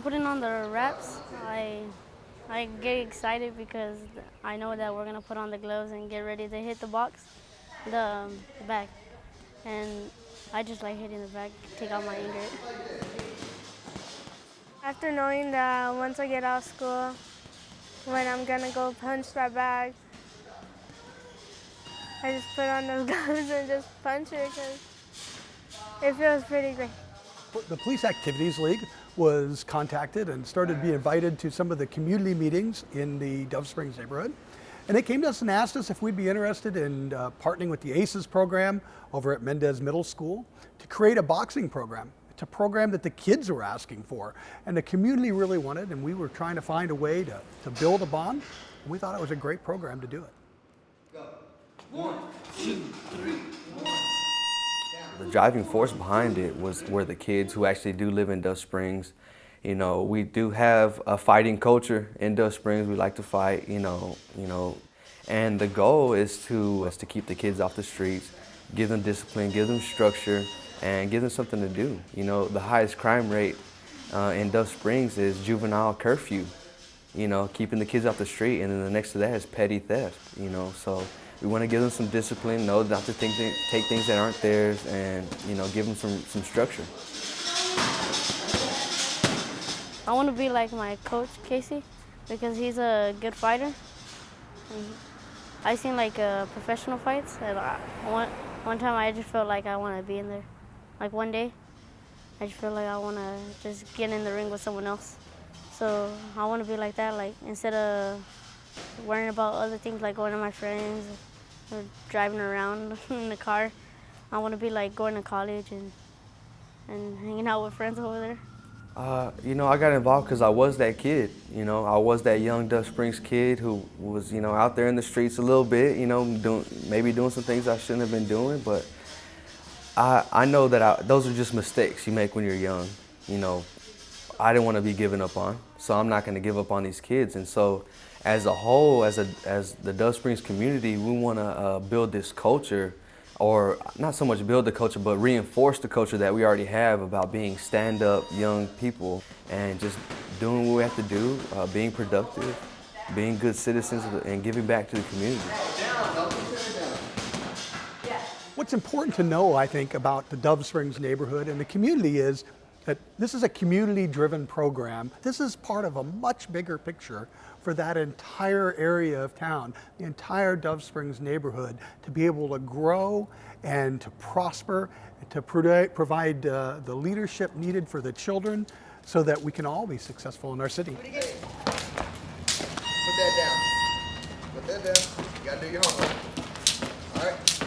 I'm putting on the wraps, I get excited because I know that we're gonna put on the gloves and get ready to hit the box, the bag, and I just like hitting the bag, take out my anger. After knowing that once I get out of school, when I'm gonna go punch that bag, I just put on those gloves and just punch it because it feels pretty great. The Police Activities League was contacted and started to be invited to some of the community meetings in the Dove Springs neighborhood. And they came to us and asked us if we'd be interested in partnering with the ACES program over at Mendez Middle School to create a boxing program. It's a program that the kids were asking for and the community really wanted, and we were trying to find a way to build a bond. We thought it was a great program to do it. Go. 1, 2, 3, 1. The driving force behind it were the kids who actually do live in Dove Springs. You know, we do have a fighting culture in Dove Springs. We like to fight, you know, and the goal is to keep the kids off the streets, give them discipline, give them structure, and give them something to do. You know, the highest crime rate in Dove Springs is juvenile curfew, you know, keeping the kids off the street, and then the next to that is petty theft, you know, so we want to give them some discipline, know not to take things that aren't theirs, and, you know, give them some structure. I want to be like my coach, Casey, because he's a good fighter. I've seen like professional fights, and one time I just felt like I want to be in there. Like one day, I just feel like I want to just get in the ring with someone else. So I want to be like that, like instead of worrying about other things like going to my friends or driving around in the car, I want to be like going to college and hanging out with friends over there. You know, I got involved because I was that kid. You know, I was that young Dove Springs kid who was, you know, out there in the streets a little bit, you know, maybe doing some things I shouldn't have been doing, but I know that those are just mistakes you make when you're young. You know, I didn't want to be given up on, so I'm not going to give up on these kids. And so as a whole, as the Dove Springs community, we want to build this culture, or not so much build the culture, but reinforce the culture that we already have about being stand-up young people and just doing what we have to do, being productive, being good citizens, and giving back to the community. What's important to know, I think, about the Dove Springs neighborhood and the community is that this is a community-driven program. This is part of a much bigger picture for that entire area of town, the entire Dove Springs neighborhood, to be able to grow and to prosper, and to provide the leadership needed for the children so that we can all be successful in our city. Put that down. Put that down. You gotta do your homework. All right.